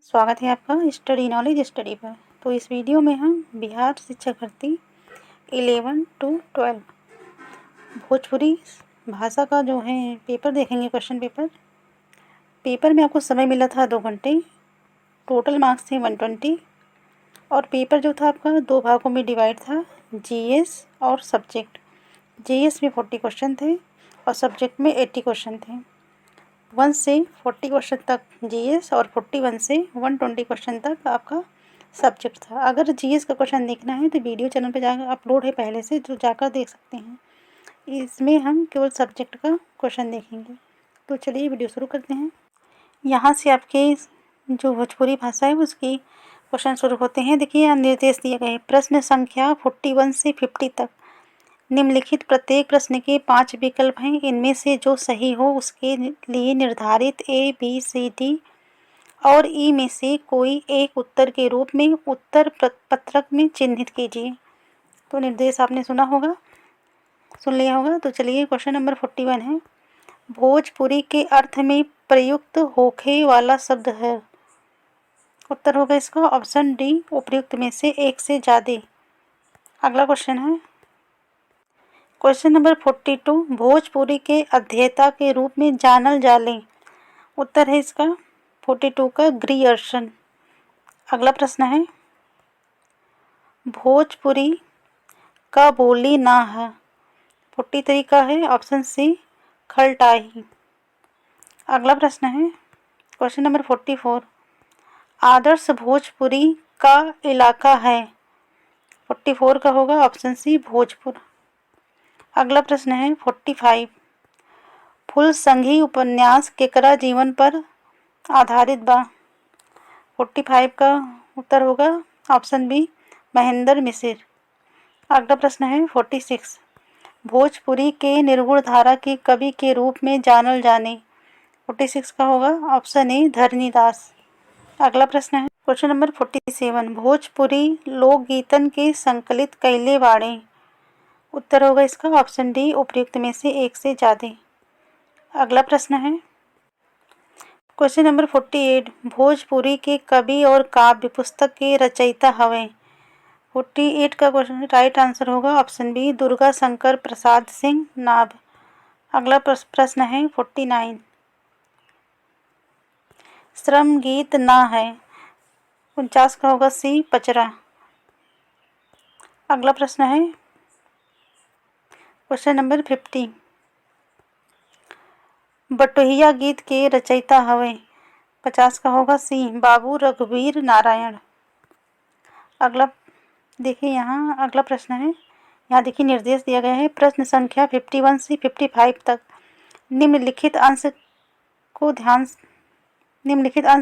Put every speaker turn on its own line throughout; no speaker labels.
स्वागत है आपका स्टडी नॉलेज स्टडी पर। तो इस वीडियो में हम बिहार शिक्षक भर्ती 11 to 12 भोजपुरी भाषा का जो है पेपर देखेंगे। क्वेश्चन पेपर में आपको समय मिला था 2 घंटे। टोटल मार्क्स थे 120 और पेपर जो था आपका 2 भागों में डिवाइड था, जीएस और सब्जेक्ट। जीएस में 40 क्वेश्चन थे और सब्जेक्ट में 80 क्वेश्चन थे। 1 से 40 क्वेश्चन तक जीएस और 41 से 120 क्वेश्चन तक आपका सब्जेक्ट था। अगर जीएस का क्वेश्चन देखना है तो वीडियो चैनल पे जाकर अपलोड है पहले से, जो जाकर देख सकते हैं। इसमें हम केवल सब्जेक्ट का क्वेश्चन देखेंगे। तो चलिए वीडियो शुरू करते हैं। यहाँ से आपके जो भोजपुरी भाषा है उसकी क्वेश्चन शुरू होते हैं। देखिए यहाँ निर्देश दिए गए। प्रश्न संख्या 41 से 50 तक निम्नलिखित प्रत्येक प्रश्न के 5 विकल्प हैं। इनमें से जो सही हो उसके लिए निर्धारित ए, बी, सी, डी और ई में से कोई एक उत्तर के रूप में उत्तर पत्रक में चिन्हित कीजिए। तो निर्देश आपने सुन लिया होगा। तो चलिए क्वेश्चन नंबर 41 है। भोजपुरी के अर्थ में प्रयुक्त होखे वाला शब्द है। उत्तर होगा इसका ऑप्शन डी, उपयुक्त में से एक से ज्यादा। अगला क्वेश्चन है क्वेश्चन नंबर 42। भोजपुरी के अध्येता के रूप में जानल जाले। उत्तर है इसका 42 का ग्रियर्सन। अगला प्रश्न है भोजपुरी का बोली ना है। 43 का है ऑप्शन सी, खलटाही। अगला प्रश्न है क्वेश्चन नंबर 44। आदर्श भोजपुरी का इलाका है। 44 का होगा ऑप्शन सी, भोजपुर। अगला प्रश्न है 45। फुलसंघी उपन्यास केकरा जीवन पर आधारित बा। 45 का उत्तर होगा ऑप्शन बी, महेंद्र मिसिर। अगला प्रश्न है 46। भोजपुरी के निर्गुण धारा के कवि के रूप में जानल जाने। 46 का होगा ऑप्शन ए, धरणीदास। अगला प्रश्न है क्वेश्चन नंबर 47। भोजपुरी लोकगीतन के संकलित कैले बाड़े। उत्तर होगा इसका ऑप्शन डी, उपयुक्त में से एक से ज्यादा। अगला प्रश्न है क्वेश्चन नंबर 48। भोजपुरी के कवि और काव्य पुस्तक के रचयिता हवे। 48 का क्वेश्चन राइट आंसर होगा ऑप्शन बी, दुर्गा शंकर प्रसाद सिंह नाभ। अगला प्रश्न है 49। श्रम गीत ना है। 49 का होगा सी, पचरा। अगला प्रश्न है क्वेश्चन नंबर 50। बटोहिया गीत के रचयिता हवे। 50 का होगा सी, बाबू रघुवीर नारायण। अगला देखिए यहाँ अगला प्रश्न है। यहाँ देखिए निर्देश दिया गया है। प्रश्न संख्या 51 से 55 तक निम्नलिखित अंश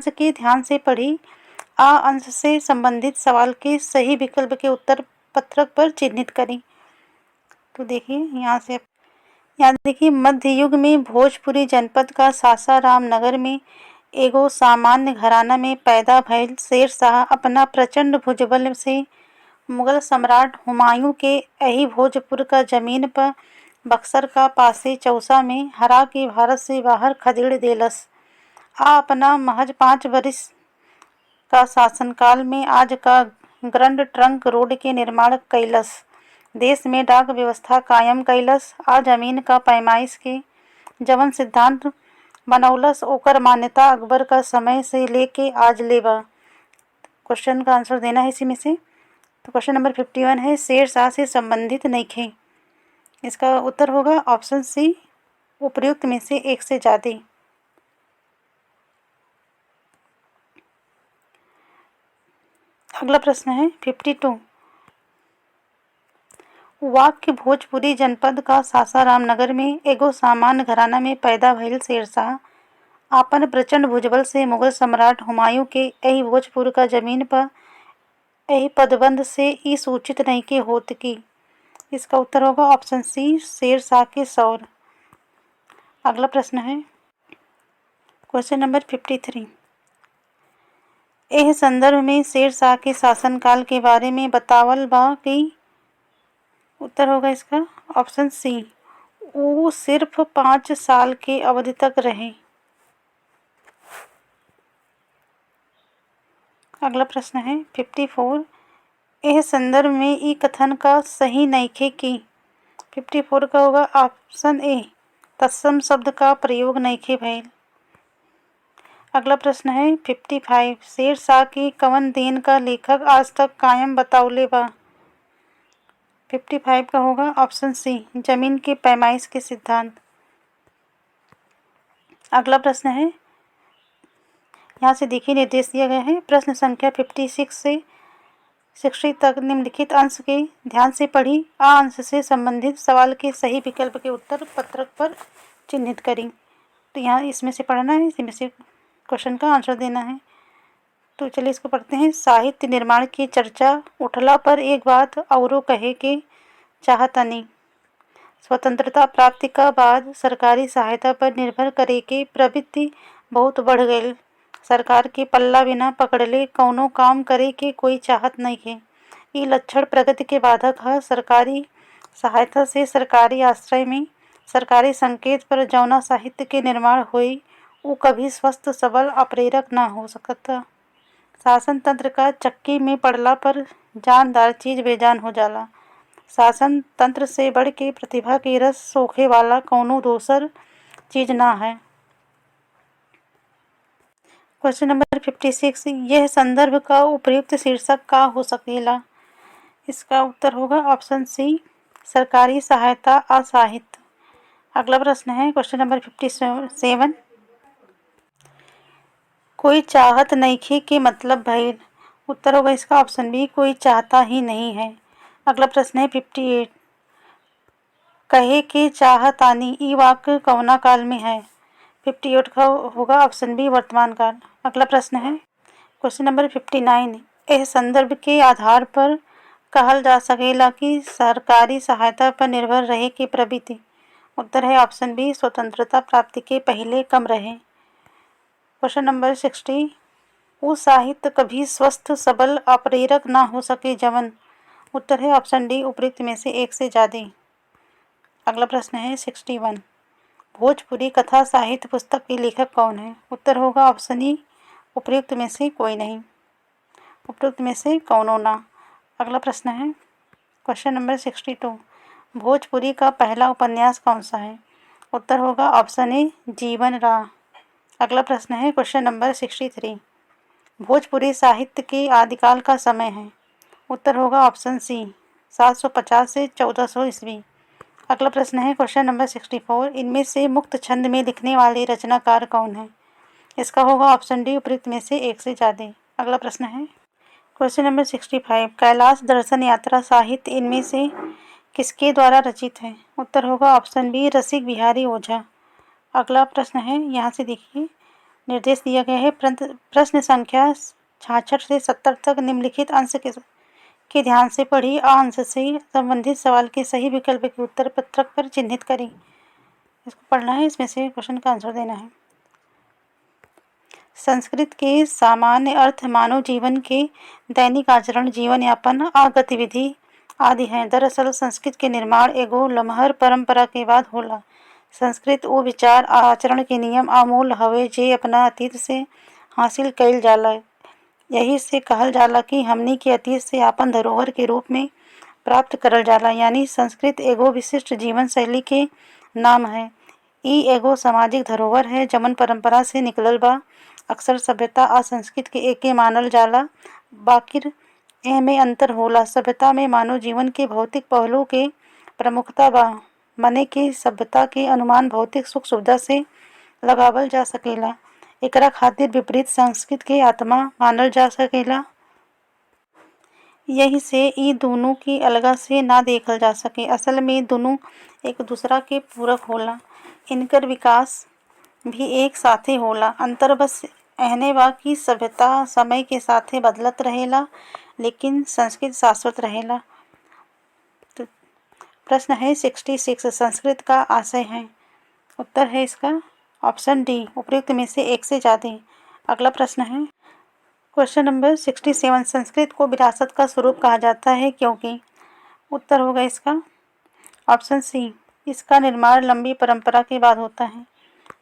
के ध्यान से पढ़ी। आ अंश से संबंधित सवाल के सही विकल्प के उत्तर पत्रक पर चिन्हित करें। तो देखिए यहाँ देखिए मध्य युग में भोजपुरी जनपद का सासाराम नगर में एगो सामान्य घराना में पैदा भइल शेरशाह अपना प्रचंड भुजबल से मुगल सम्राट हुमायूं के एही भोजपुर का जमीन पर बक्सर का पासे चौसा में हरा के भारत से बाहर खदेड़ देलस। अपना महज 5 वर्ष का शासनकाल में आज का ग्रैंड ट्रंक रोड के निर्माण कैलस। देश में डाक व्यवस्था कायम कैलस। जमीन का पैमाइश के जवन सिद्धांत बनौलस ओकर मान्यता अकबर का समय से लेके आज ले बा। क्वेश्चन का आंसर देना है इसी में से। तो क्वेश्चन नंबर 51 है शेरशाह से संबंधित नइखे। इसका उत्तर होगा ऑप्शन सी, उपयुक्त में से एक से ज्यादा। अगला प्रश्न है 52। वाक्य भोजपुरी जनपद का सासाराम नगर में एगो सामान्य घराना में पैदा भइल शेरशाह आपन प्रचंड भुजबल से मुगल सम्राट हुमायूं के एही भोजपुर का जमीन पर एही पदबंध से ई सूचित नहीं के होत की। इसका उत्तर होगा ऑप्शन सी, शेरशाह के सौर। अगला प्रश्न है क्वेश्चन नंबर 53। एह संदर्भ में शेरशाह के शासनकाल के बारे में बतावल बा कि। उत्तर होगा इसका ऑप्शन सी, वो सिर्फ 5 साल के अवधि तक रहे। अगला प्रश्न है 54। यह संदर्भ में ई कथन का सही नइखे कि 54 का होगा ऑप्शन ए, तत्सम शब्द का प्रयोग नइखे भइल। अगला प्रश्न है 55। शेरशाह की कवन देन का लेखक आज तक कायम बतावले बा। 55 का होगा ऑप्शन सी, जमीन के पैमाइश के सिद्धांत। अगला प्रश्न है, यहाँ से देखिए निर्देश दिया गया है। प्रश्न संख्या 56 से 60 तक निम्नलिखित अंश के ध्यान से पढ़ी। आ अंश से संबंधित सवाल के सही विकल्प के उत्तर पत्रक पर चिन्हित करें। तो यहाँ इसमें से पढ़ना है, इसमें से क्वेश्चन का आंसर देना है। तो चलिए इसको पढ़ते हैं। साहित्य निर्माण की चर्चा उठला पर एक बात औरो कहे के चाहतनी। स्वतंत्रता प्राप्ति का बाद सरकारी सहायता पर निर्भर करे के प्रवृत्ति बहुत बढ़ गई। सरकार के पल्ला बिना पकड़ले कौनो काम करे के कोई चाहत नहीं है। ई लक्षण प्रगति के बाधक है। सरकारी सहायता से सरकारी आश्रय में सरकारी संकेत पर जौना साहित्य के निर्माण होई वो कभी स्वस्थ सबल अप्रेरक ना हो सकता। शासन तंत्र का चक्की में पड़ला पर जानदार चीज बेजान हो जाला। शासन तंत्र से बढ़ के प्रतिभा के रस सोखे वाला कौनो दोसर चीज ना है। Question number 56। यह संदर्भ का उपयुक्त शीर्षक का हो सकेला। इसका उत्तर होगा ऑप्शन सी, सरकारी सहायता असाहित्य। अगला प्रश्न है क्वेश्चन नंबर 57। कोई चाहत नइखे के मतलब भइल। उत्तर होगा इसका ऑप्शन बी, कोई चाहता ही नहीं है। अगला प्रश्न है 58। कहे के चाहतानी ई वाक्य कौना काल में है। 58 का होगा ऑप्शन बी, वर्तमान काल। अगला प्रश्न है क्वेश्चन नंबर 59। यह संदर्भ के आधार पर कहल जा सकेला कि सरकारी सहायता पर निर्भर रहे की प्रवृत्ति। उत्तर है ऑप्शन बी, स्वतंत्रता प्राप्ति के पहले कम रहे। Question number 60। वो साहित्य कभी स्वस्थ सबल अप्रेरक ना हो सके जवन। उत्तर है ऑप्शन डी, उपयुक्त में से एक से ज्यादा। अगला प्रश्न है 61। भोजपुरी कथा साहित्य पुस्तक के लेखक कौन है। उत्तर होगा ऑप्शन ई, उपयुक्त में से कोई नहीं, उपयुक्त में से कौनो ना। अगला प्रश्न है क्वेश्चन नंबर 62। भोजपुरी का पहला उपन्यास कौन सा है। उत्तर होगा ऑप्शन ए, जीवन राह। अगला प्रश्न है क्वेश्चन नंबर 63। भोजपुरी साहित्य के आदिकाल का समय है। उत्तर होगा ऑप्शन सी, 750 से 1400 ईस्वी। अगला प्रश्न है क्वेश्चन नंबर 64। इनमें से मुक्त छंद में लिखने वाले रचनाकार कौन है। इसका होगा ऑप्शन डी, उपयुक्त में से एक से ज्यादा। अगला प्रश्न है क्वेश्चन नंबर 65। कैलाश दर्शन यात्रा साहित्य इनमें से किसके द्वारा रचित है। उत्तर होगा ऑप्शन बी, रसिक बिहारी ओझा। अगला प्रश्न है, यहाँ से देखिए निर्देश दिया गया है। प्रश्न संख्या 66 से 70 तक निम्नलिखित अंश के ध्यान से पढ़ी। आ अंश से संबंधित सवाल के सही विकल्प के उत्तर पत्रक पर चिन्हित करें। इसको पढ़ना है, इसमें से क्वेश्चन का आंसर देना है। संस्कृत के सामान्य अर्थ मानव जीवन के दैनिक आचरण, जीवन यापन आ गतिविधि आदि हैं। दरअसल संस्कृत के निर्माण एगो लमहर परंपरा के बाद होला। संस्कृत वो विचार आचरण के नियम आमूल हवे जे अपना अतीत से हासिल कइल जाला। यही से कहल जाला कि हमनी के अतीत से आपन धरोहर के रूप में प्राप्त करल जाला। यानी संस्कृत एगो विशिष्ट जीवन शैली के नाम है। ई एगो सामाजिक धरोहर है जमन परंपरा से निकलल बा। अक्सर सभ्यता आ संस्कृत के एके मानल जाला, बाकिर एमे अंतर होला। सभ्यता में मानव जीवन के भौतिक पहलू के प्रमुखता बा, मने कि सभ्यता के अनुमान भौतिक सुख सुविधा से लगावल जा सकेला। एकरा खातिर विपरीत संस्कृत के आत्मा मानल जा सकेला। यही से ई दोनों की अलगा से ना देखल जा सके। असल में दोनों एक दूसरा के पूरक होला। इनकर विकास भी एक साथे होला। अंतर बस एहने बा कि सभ्यता समय के साथे बदलत रहेला, लेकिन संस्कृत शाश्वत रहेला। तो प्रश्न है 66। संस्कृत का आशय है। उत्तर है इसका ऑप्शन डी, उपयुक्त में से एक से ज्यादा। अगला प्रश्न है क्वेश्चन नंबर 67। संस्कृत को विरासत का स्वरूप कहा जाता है क्योंकि। उत्तर होगा इसका ऑप्शन सी, इसका निर्माण लंबी परंपरा के बाद होता है।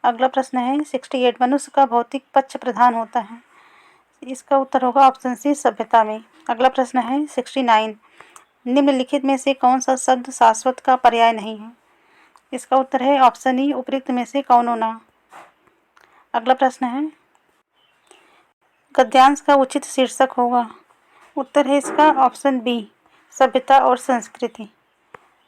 अगला प्रश्न है 68। मनुष्य का भौतिक पक्ष प्रधान होता है। इसका उत्तर होगा ऑप्शन सी सभ्यता में। अगला प्रश्न है 69, निम्नलिखित में से कौन सा शब्द शाश्वत का पर्याय नहीं है? इसका उत्तर है ऑप्शन ई उपयुक्त में से कौनो ना। अगला प्रश्न है गद्यांश का उचित शीर्षक होगा? उत्तर है इसका ऑप्शन बी सभ्यता और संस्कृति।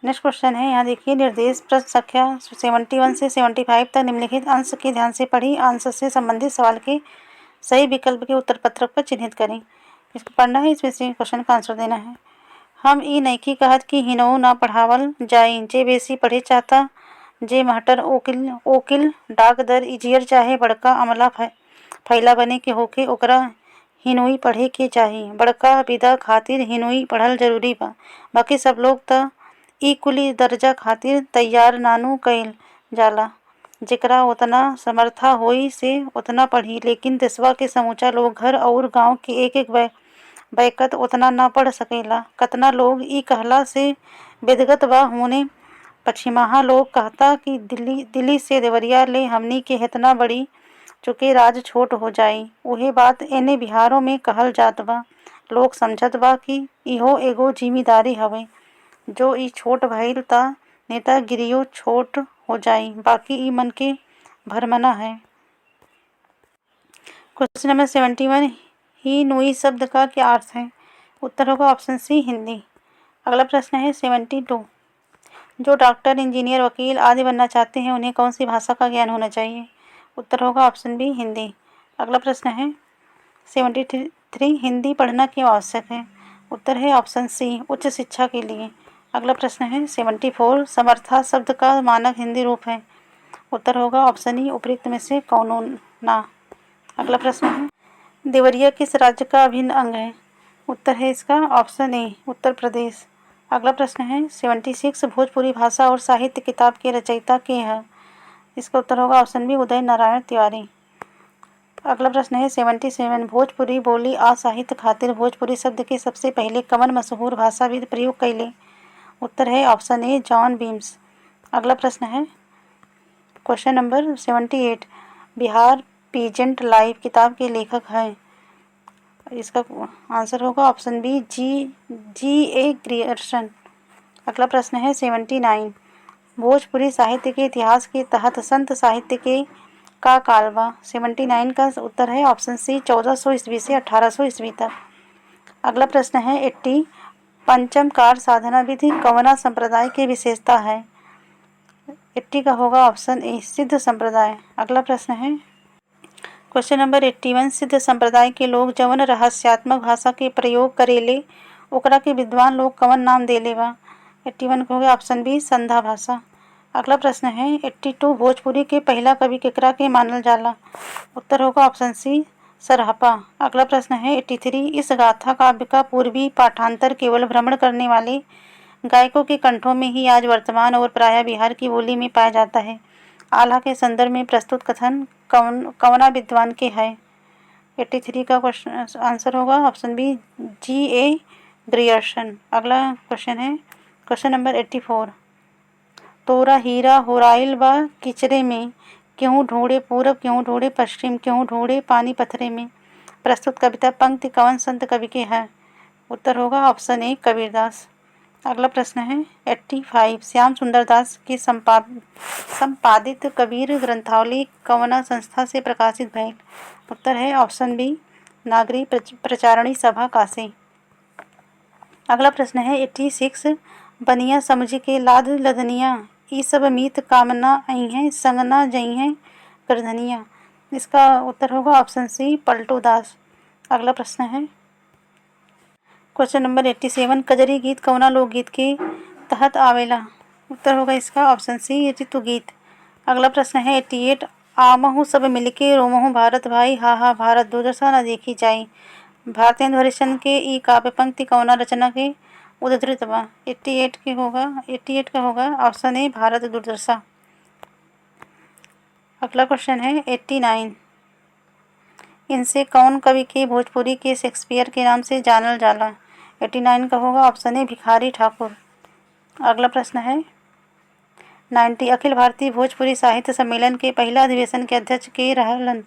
नेक्स्ट क्वेश्चन है, यहाँ देखिए, निर्देश प्रश्न संख्या 71 से 75 तक निम्नलिखित अंश के ध्यान से पढ़ी अंश से संबंधित सवाल के सही विकल्प के उत्तर पत्रक पर चिन्हित करें। इसको पढ़ना है, इसमें से क्वेश्चन का आंसर देना है। हम ई नइकी कहत कि हिनऊ ना पढ़ावल जाई, जे बेसी पढ़े चाहता जे महटर ओकिल डाकदर इंजीनियर चाहे बड़का अमला फैला बने के होके ओकरा हिनोई पढ़े के चाही। बड़का विदा खातिर हिनोई पढ़ल जरूरी बा, बाकी सब लोग त ई कुली दर्जा खातिर तैयार नानू कइल जाला। जेकरा उतना समर्था होई से उतना पढ़ी, लेकिन देशवा के समूचा लोग घर और गांव के एक एक बैकत उतना ना पढ़ सकेला। कतना लोग ई कहला से बेदगत बा होने पश्चिमाहा लोग कहता कि दिल्ली से देवरिया ले हमनी के हेतना बड़ी चुके राज छोट हो जाई। उहे बात एने बिहारों में कहल जात बा। लोग समझत बा कि इहो एगो जिम्मेदारी हवे, जो ई छोट भइल ता नेतागिरियो छोट हो जाई, बाकी ई मन के भरमना है। क्वेश्चन नंबर 71, ही नुई शब्द का क्या अर्थ है? उत्तर होगा ऑप्शन सी हिंदी। अगला प्रश्न है 72, जो डॉक्टर इंजीनियर वकील आदि बनना चाहते हैं उन्हें कौन सी भाषा का ज्ञान होना चाहिए? उत्तर होगा ऑप्शन बी हिंदी। अगला प्रश्न है 73, हिंदी पढ़ना क्यों आवश्यक है? उत्तर है ऑप्शन सी उच्च शिक्षा के लिए। अगला प्रश्न है 74, समर्था शब्द का मानक हिंदी रूप है? उत्तर होगा ऑप्शन ई उपयुक्त में से कौनो ना। अगला प्रश्न है देवरिया किस राज्य का अभिन्न अंग है? उत्तर है इसका ऑप्शन ए उत्तर प्रदेश। अगला प्रश्न है 76, भोजपुरी भाषा और साहित्य किताब के रचयिता के हैं? इसका उत्तर होगा ऑप्शन बी उदय नारायण तिवारी। अगला प्रश्न है 77, भोजपुरी बोली आ साहित्य खातिर भोजपुरी शब्द के सबसे पहले कवन मशहूर भाषाविद प्रयोग कैले? उत्तर है ऑप्शन ए जॉन बीम्स। अगला प्रश्न है question number 78, Bihar peasant live किताब के लेखक हैं? इसका आंसर होगा ऑप्शन बी जी ए ग्रियर्सन। अगला प्रश्न है 79, भोजपुरी साहित्य के इतिहास के तहत संत साहित्य के का काल बा? 79 का उत्तर है ऑप्शन सी 1400 ईस्वी से 1800 ईस्वी तक। अगला प्रश्न है 80, पंचम कार साधना विधि कवना संप्रदाय की विशेषता है? 80 का होगा ऑप्शन ए सिद्ध संप्रदाय। अगला प्रश्न है क्वेश्चन नंबर 81, सिद्ध संप्रदाय के लोग जवन रहस्यात्मक भाषा के प्रयोग करेले ओकरा के विद्वान लोग कवन नाम देले बा? 81 का होगा ऑप्शन बी संधा भाषा। अगला प्रश्न है 82, भोजपुरी के पहला कवि केकरा के मानल जाला? उत्तर होगा ऑप्शन सी सरहपा। अगला प्रश्न है 83, इस गाथा काव्य का पूर्वी पाठांतर केवल भ्रमण करने वाले गायकों के कंठों में ही आज वर्तमान और प्रायः बिहार की बोली में पाया जाता है। आल्हा के संदर्भ में प्रस्तुत कथन कवना विद्वान के है? 83 का क्वेश्चन आंसर होगा ऑप्शन बी जी ए ग्रियर्सन। अगला क्वेश्चन है क्वेश्चन नंबर 84, तोरा हीरा होराइल बा किचरे में, क्यों ढूंढे पूरब क्यों ढूंढे पश्चिम, क्यों ढूंढे पानी पत्थरे में? प्रस्तुत कविता पंक्ति कवन संत कवि के है? उत्तर होगा ऑप्शन ए कबीरदास। अगला प्रश्न है 85, श्याम सुंदर दास की संपादित कबीर ग्रंथावली कवना संस्था से प्रकाशित भइल? उत्तर है ऑप्शन बी नागरी प्रचारणी सभा काशी। अगला प्रश्न है 86, बनिया समझी के लाद लदनिया ई सब मीत कामना आई हैं संगना जई हैं करधनिया? इसका उत्तर होगा ऑप्शन सी पलटू दास। अगला प्रश्न है क्वेश्चन नंबर 87, कजरी गीत कवना लोकगीत के तहत आवेला? उत्तर होगा इसका ऑप्शन सी ऋतु गीत। अगला प्रश्न है 88, आमहु सब मिलके रोमहु भारत भाई, हा हा भारत दुर्दशा न देखी जाई। भारतेंदु हरिश्चंद्र के ई काव्य पंक्ति कवना रचना के उद्धृत बा? 88 का होगा ऑप्शन ए भारत दुर्दशा। अगला क्वेश्चन है 89, इनसे कौन कवि के भोजपुरी के शेक्सपियर के नाम से जानल जाला? 89 का होगा ऑप्शन ए भिखारी ठाकुर। अगला प्रश्न है 90, अखिल भारतीय भोजपुरी साहित्य सम्मेलन के पहला अधिवेशन के अध्यक्ष के रहलन?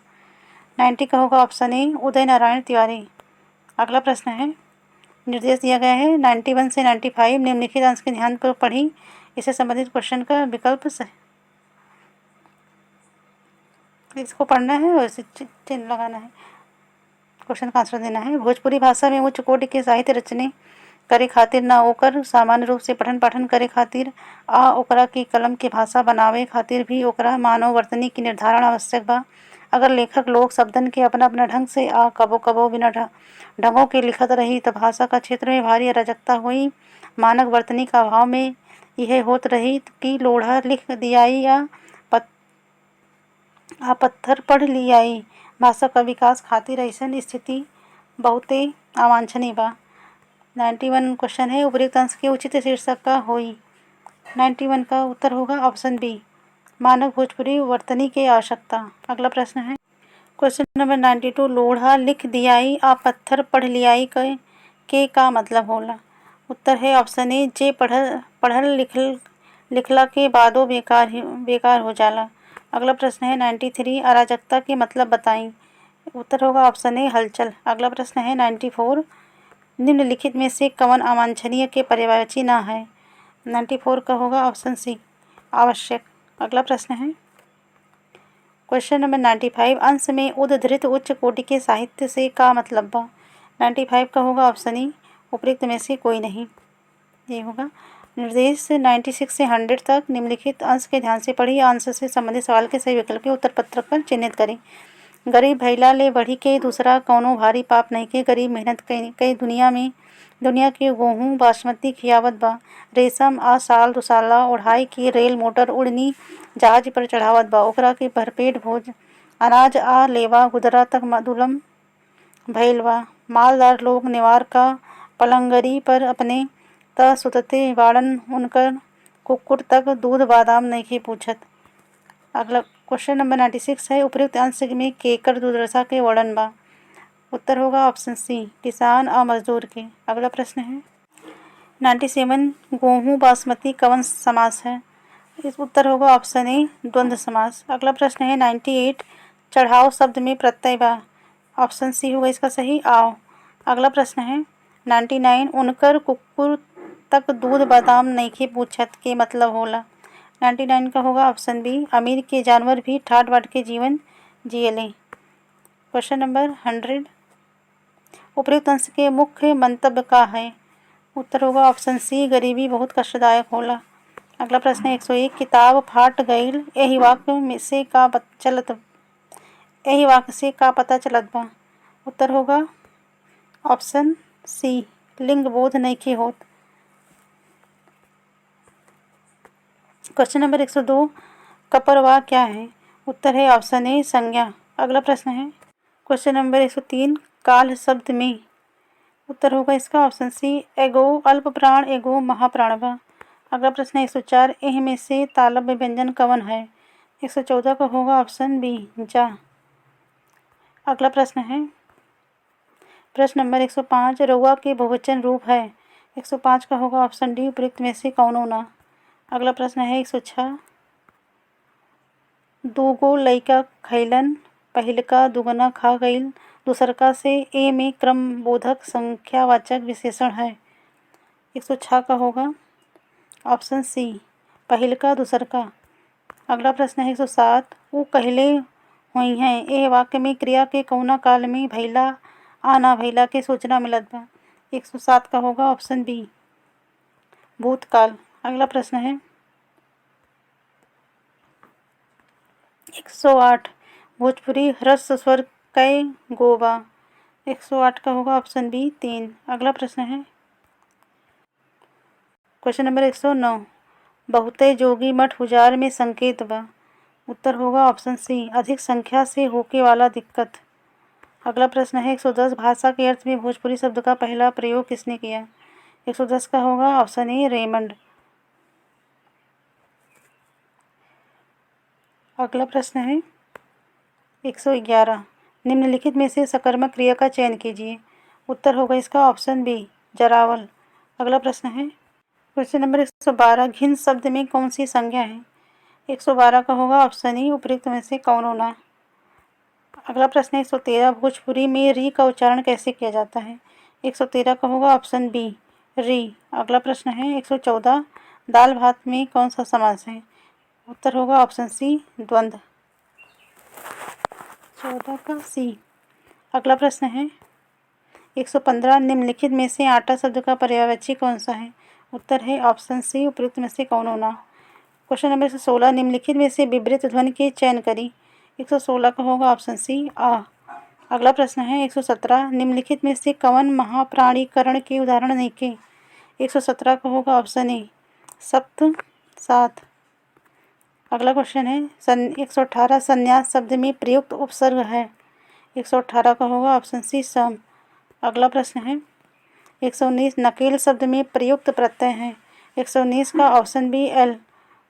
90 का होगा ऑप्शन ए उदय नारायण तिवारी। अगला प्रश्न है, निर्देश दिया गया है 91 से 95 निम्नलिखित अंश के ध्यान पर पढ़ी, इससे संबंधित क्वेश्चन का विकल्प इसको पढ़ना है और इसे चिन्ह लगाना है, क्वेश्चन का आंसर देना है। भोजपुरी भाषा में उच्च कोटि के साहित्य रचने करे खातिर ना ओकर सामान्य रूप से पठन पाठन करे खातिर आ ओकरा की कलम के भाषा बनावे खातिर भी ओकरा मानव वर्तनी की निर्धारण आवश्यक बा। अगर लेखक लोग शब्दन के अपना अपना ढंग से आ कबो कबो बिना ढंगों के लिखत रही तो भाषा का क्षेत्र में भारी अराजकता हुई। मानक वर्तनी का अभाव में यह होत रही कि लोढ़ा लिख दियाई या पत्थर पढ़ लियाई। भाषा का विकास खातिर ऐसन स्थिति बहुते अवांछनीय बा। 91 क्वेश्चन है, उपयुक्त अंश के उचित शीर्षक का होई। 91 का उत्तर होगा ऑप्शन बी, मानक भोजपुरी वर्तनी के आवश्यकता। अगला प्रश्न है, क्वेश्चन नंबर 92, लोढ़ा लिख दियाई आ पत्थर पढ़ लियाई के का मतलब होला। उत्तर है ऑप्शन ए, जे पढ़ल लिखला के बादो बेकार हो जाला। अगला प्रश्न है 93, अराजकता के मतलब बताई। उत्तर होगा ऑप्शन ए, हलचल। अगला प्रश्न है 94, निम्नलिखित में से कवन अवांछनीय के पर्यायवाची ना है। 94 का होगा ऑप्शन सी, आवश्यक। अगला प्रश्न है, क्वेश्चन नंबर 95, अंश में उद्धृत उच्च कोटि के साहित्य से का मतलब बा। 95 का होगा ऑप्शन ई, उपयुक्त में से कोई नहीं, ये होगा। निर्देश 96 से 100 तक निम्नलिखित अंश के ध्यान से पढ़ी, अंश से संबंधित सवाल के सही विकल्प के उत्तर पत्रक पर चिन्हित करें। गरीब भइला ले बढ़ी के दूसरा कौनो भारी पाप नहीं के, गरीब मेहनत कई दुनिया के गेहूँ बासमती खियावत बा, रेशम आ साल दुसाला ओढ़ाई के रेल मोटर उड़नी जहाज पर चढ़ावत बा, ओकरा के भरपेट भोज अनाज आ लेवा गुदरा तक दुलम भइल बा। मालदार लोग नेवार का पलंगरी पर अपने त सुतते बाड़न, उनकर कुक्कुट तक दूध बादाम नइखे पूछत। अगला क्वेश्चन नंबर 96 है, उपयुक्त अंश में केकर दुर्दशा के वर्णन बा। उत्तर होगा ऑप्शन सी, किसान और मजदूर के। अगला प्रश्न है 97, गेहूँ बासमती कवन समास है। इस उत्तर होगा ऑप्शन ए, द्वंद्व समास। अगला प्रश्न है 98, चढ़ाव शब्द में प्रत्यय बा। ऑप्शन सी होगा इसका सही, आओ। अगला प्रश्न है 99, उनकर कुकुर तक दूध बादाम नइखे पूछत के मतलब होला। 99 का होगा ऑप्शन बी, अमीर के जानवर भी ठाट बाट के जीवन जियले। क्वेश्चन नंबर 100, उपयुक्त अंश के मुख्य मंतव्य का है। उत्तर होगा ऑप्शन सी, गरीबी बहुत कष्टदायक होला। अगला प्रश्न है 101, किताब फाट गईल एही वाक्य से का पता चलत बा। उत्तर होगा ऑप्शन सी, लिंग बोध नइखे होत। क्वेश्चन नंबर 102, कपरवाह क्या है। उत्तर है ऑप्शन ए, संज्ञा। अगला प्रश्न है क्वेश्चन नंबर 103, काल शब्द में। उत्तर होगा इसका ऑप्शन सी, एगो अल्प प्राण एगो महाप्राण बा। अगला प्रश्न है 104, एह में से तालव्य व्यंजन कवन है। 114 का होगा ऑप्शन बी, जा। अगला प्रश्न है प्रश्न नंबर 105, रउआ के बहुवचन रूप है। 105 का होगा ऑप्शन डी, उपयुक्त में से कौनो ना। अगला प्रश्न है 106, दूगो लइका खइलन, पहिलका दुगना खा गईल, दूसरका से ए में क्रम बोधक संख्यावाचक विशेषण है। 106 का होगा ऑप्शन सी, पहिलका दूसरका। अगला प्रश्न है 107, ऊ कहले हुई हैं, एह वाक्य में क्रिया के कौना काल में भइला आ ना भइला के सूचना मिलत बा। 107 का होगा ऑप्शन बी, भूतकाल। अगला प्रश्न है 108, भोजपुरी ह्रस्व स्वर कै गो बा। 108 का होगा ऑप्शन बी, 3। अगला प्रश्न है क्वेश्चन नंबर 109, बहुते जोगी मठ हुजार में संकेत बा। उत्तर होगा ऑप्शन सी, अधिक संख्या से होके वाला दिक्कत। अगला प्रश्न है 110, भाषा के अर्थ में भोजपुरी शब्द का पहला प्रयोग किसने किया। 110 का होगा ऑप्शन ए, रेमंड। अगला प्रश्न है 111, निम्नलिखित में से सकर्मक क्रिया का चयन कीजिए। उत्तर होगा इसका ऑप्शन बी, जरावल। अगला प्रश्न है क्वेश्चन नंबर 112, घिन शब्द में कौन सी संज्ञा है। 112 का होगा ऑप्शन ई, उपयुक्त में से कौनो ना। अगला प्रश्न है 113 भोजपुरी में री का उच्चारण कैसे किया जाता है। 113 का होगा ऑप्शन बी री। अगला प्रश्न है 114 दाल भात में कौन सा समास है। उत्तर होगा ऑप्शन सी द्वंद्व। 14 का सी। अगला प्रश्न है 115 निम्नलिखित में से आटा शब्द का पर्यायवाची कौन सा है। उत्तर है ऑप्शन सी उपयुक्त में से कौन होना। क्वेश्चन नंबर 116 निम्नलिखित में से विपरीत ध्वनि के चयन करी। 116 का होगा ऑप्शन सी आ। अगला प्रश्न है 117 निम्नलिखित में से कवन महाप्राणीकरण के उदाहरण नहीं के। 117 का होगा ऑप्शन ए सप्त सात। अगला क्वेश्चन है 118 संन्यास शब्द में प्रयुक्त उपसर्ग है। 118 का होगा ऑप्शन सी सम। अगला प्रश्न है 119 नकेल शब्द में प्रयुक्त प्रत्यय है। 119 का ऑप्शन बी एल।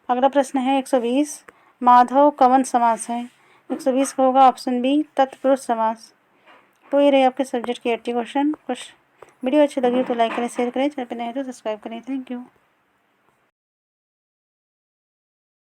अगला प्रश्न है 120 माधव कवन समास है। 120 का होगा ऑप्शन बी तत्पुरुष समास। तो ये रहे आपके सब्जेक्ट के 80 क्वेश्चन। कुछ वीडियो अच्छी लगी तो लाइक करें, शेयर करें, चैनल पर नए हैं तो सब्सक्राइब करें। Thank you.